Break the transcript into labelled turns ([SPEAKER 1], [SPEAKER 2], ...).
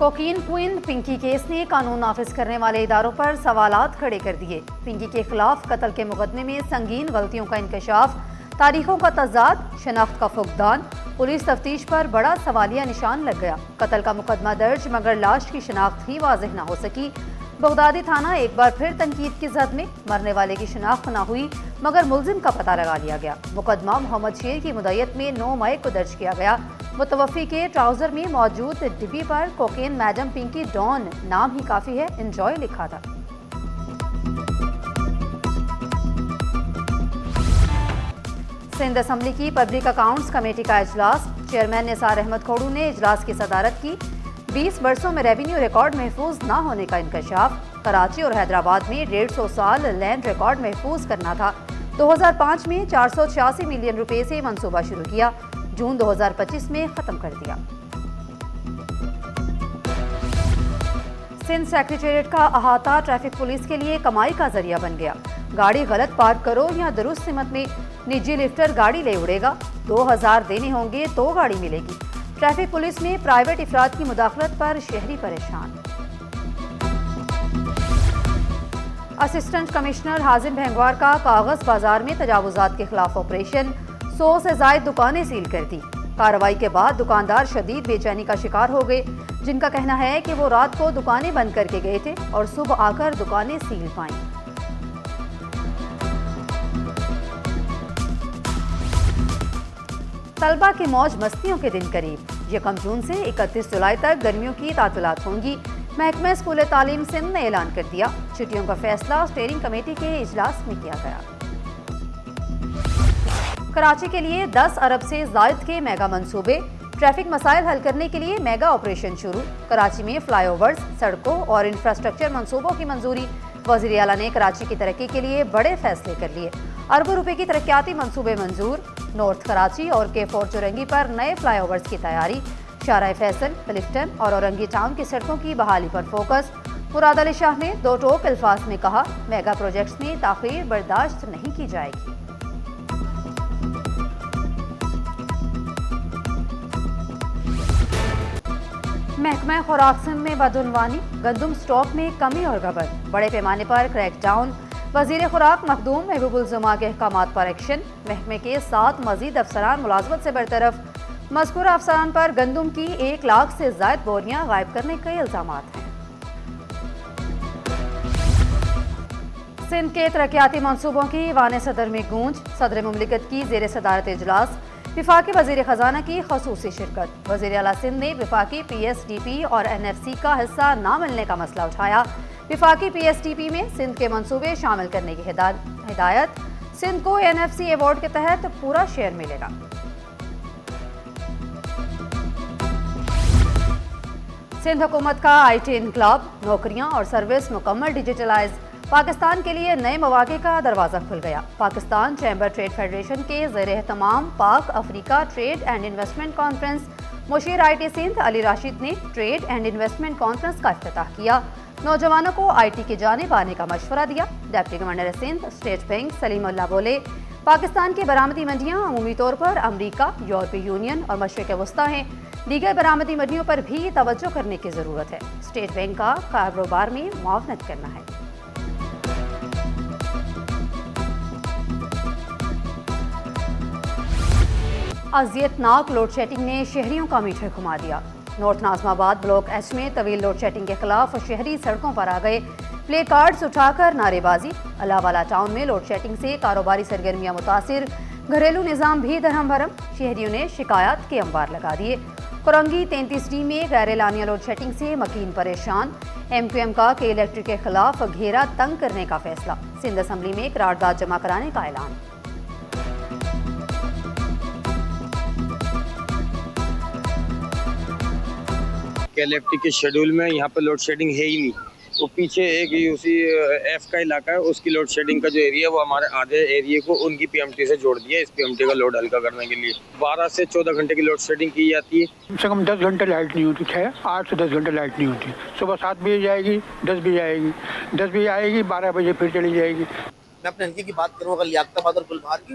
[SPEAKER 1] Cocaine queen Pinky case نے قانون نافذ کرنے والے اداروں پر سوالات کھڑے کر دیے۔ پنکی کے خلاف قتل کے مقدمے میں سنگین غلطیوں کا انکشاف، تاریخوں کا تضاد، شناخت کا فقدان، پولیس تفتیش پر بڑا سوالیہ نشان لگ گیا۔ قتل کا مقدمہ درج مگر لاش کی شناخت ہی واضح نہ ہو سکی۔ بغدادی تھانہ ایک بار پھر تنقید کی زد میں، مرنے والے کی شناخت نہ ہوئی مگر ملزم کا پتہ لگا لیا گیا۔ مقدمہ محمد شیر کی مدعیت میں 9 مئی کو درج کیا گیا۔ متوفی کے ٹراؤزر میں موجود ڈبی پر کوکین میڈم پنکی ڈان نام ہی کافی ہے انجوائے لکھا تھا۔ سندھ اسمبلی کی پبلک اکاؤنٹس کمیٹی کا اجلاس، چیئرمین نثار احمد کھوڑو نے اجلاس کی صدارت کی۔ 20 برسوں میں ریونیو ریکارڈ محفوظ نہ ہونے کا انکشاف، کراچی اور حیدرآباد میں 150 سال لینڈ ریکارڈ محفوظ کرنا تھا۔ 2005 میں 486 ملین روپے سے منصوبہ شروع کیا، جون 2025 میں ختم کر دیا۔ سندھ سیکریٹریٹ کا احاطہ ٹریفک پولیس کے لیے کمائی کا ذریعہ بن گیا۔ گاڑی غلط پارک کرو یا درست سمت میں نجی لفٹر گاڑی لے اڑے گا، 2000 دینے ہوں گے تو گاڑی ملے گی۔ ٹریفک پولیس میں پرائیویٹ افراد کی مداخلت پر شہری پریشان۔ اسسٹنٹ کمشنر حازم بھینگوار کا کاغذ بازار میں تجاوزات کے خلاف آپریشن، 100 سے زائد دکانیں سیل کر دی۔ کارروائی کے بعد دکاندار شدید بے چینی کا شکار ہو گئے، جن کا کہنا ہے کہ وہ رات کو دکانیں بند کر کے گئے تھے اور صبح آ کر دکانیں سیل پائیں۔ طلبہ کی موج مستیوں کے دن قریب، 1 جون سے 31 جولائی تک گرمیوں کی تعطیلات ہوں گی۔ محکمہ اسکول تعلیم سندھ نے اعلان کر دیا، چھٹیوں کا فیصلہ اسٹیئرنگ کمیٹی کے اجلاس میں کیا گیا۔ کراچی کے لیے 10 ارب سے زائد کے میگا منصوبے، ٹریفک مسائل حل کرنے کے لیے میگا آپریشن شروع۔ کراچی میں فلائی اوورز، سڑکوں اور انفراسٹرکچر منصوبوں کی منظوری، وزیر اعلیٰ نے کراچی کی ترقی کے لیے بڑے فیصلے کر لیے۔ اربوں روپے کی ترقیاتی منصوبے منظور، نارتھ کراچی اور K4 چورنگی پر نئے فلائی اوورز کی تیاری، شارع فیصل، کلفٹن اور اورنگی ٹاؤن کی سڑکوں کی بحالی پر فوکس۔ مراد علی شاہ نے 2 ٹوک الفاظ میں کہا، میگا پروجیکٹس میں تاخیر برداشت نہیں کی جائے گی۔ محکمہ خوراک سندھ میں بدعنوانی، گندم سٹاک میں کمی اور گبن، بڑے پیمانے پر کریک ڈاؤن۔ وزیر خوراک مخدوم محبوب الزما کے احکامات پر ایکشن، محکمے کے 7 مزید افسران ملازمت سے برطرف۔ مذکورہ افسران پر گندم کی 1 لاکھ سے زائد بوریاں غائب کرنے کے الزامات ہیں۔ سندھ کے ترقیاتی منصوبوں کی ایوان صدر میں گونج، صدر مملکت کی زیر صدارت اجلاس، وفاقی وزیر خزانہ کی خصوصی شرکت۔ وزیر اعلیٰ سندھ نے وفاقی PSDP اور NFC کا حصہ نہ ملنے کا مسئلہ اٹھایا۔ وفاقی PSDP میں سندھ کے منصوبے شامل کرنے کی ہدایت، سندھ کو NFC ایوارڈ کے تحت پورا شیئر ملے گا۔ سندھ حکومت کا IT انقلاب، نوکریاں اور سروس مکمل ڈیجیٹلائز، پاکستان کے لیے نئے مواقع کا دروازہ کھل گیا۔ پاکستان چیمبر ٹریڈ فیڈریشن کے زیر اہتمام پاک افریقہ ٹریڈ اینڈ انویسٹمنٹ کانفرنس، مشیر IT سندھ علی راشد نے ٹریڈ اینڈ انویسٹمنٹ کانفرنس کا افتتاح کیا۔ نوجوانوں کو IT کی جانب آنے کا مشورہ دیا۔ Deputy governor Sindh state bank Saleem Ullah بولے، پاکستان کی برآمدی منڈیاں عمومی طور پر امریکہ، یورپی یونین اور مشرق وسطیٰ ہیں، دیگر برآمدی منڈیوں پر بھی توجہ کرنے کی ضرورت ہے۔ اسٹیٹ بینک کا کاروبار میں معاونت کرنا ہے۔ اذیت ناک لوڈ شیڈنگ نے شہریوں کا میٹر گھما دیا۔ نارتھ ناظم آباد بلاک ایچ میں طویل لوڈ شیڈنگ کے خلاف شہری سڑکوں پر آ گئے، پلے کارڈز اٹھا کر نعرے بازی۔ الاوالا ٹاؤن میں لوڈ شیڈنگ سے کاروباری سرگرمیاں متاثر، گھریلو نظام بھی درہم بھرم، شہریوں نے شکایات کے انبار لگا دیے۔ کرنگی 33D میں غیر اعلانیہ لوڈ شیڈنگ سے مکین پریشان، MQM کا کے الیکٹرک کے خلاف گھیرا تنگ کرنے کا فیصلہ، سندھ اسمبلی میں قرارداد جمع کرانے کا اعلان۔
[SPEAKER 2] کے الیکٹرک کے شیڈول میں یہاں پہ لوڈ شیڈنگ ہے ہی نہیں، وہ پیچھے ایک اسی ایف کا علاقہ ہے، اس کی لوڈ شیڈنگ کا جو ایریا ہے وہ ہمارے آدھے ایریے کو ان کی PMT سے جوڑ دیا ہے، اس PMT کا لوڈ ہلکا کرنے کے لیے 12 سے 14 گھنٹے کی لوڈ شیڈنگ کی جاتی ہے۔
[SPEAKER 3] کم سے کم 10 گھنٹے لائٹ نہیں ہوتی، 8 سے 10 گھنٹے لائٹ نہیں ہوتی۔ صبح 7 بجے جائے گی، 10 بجے آئے گی، 10 بجے آئے گی، 12 بجے پھر چلی جائے گی۔
[SPEAKER 4] میں اپنے حلقے کی بات کروں اگر لیاقت آباد اور گلبہار کی،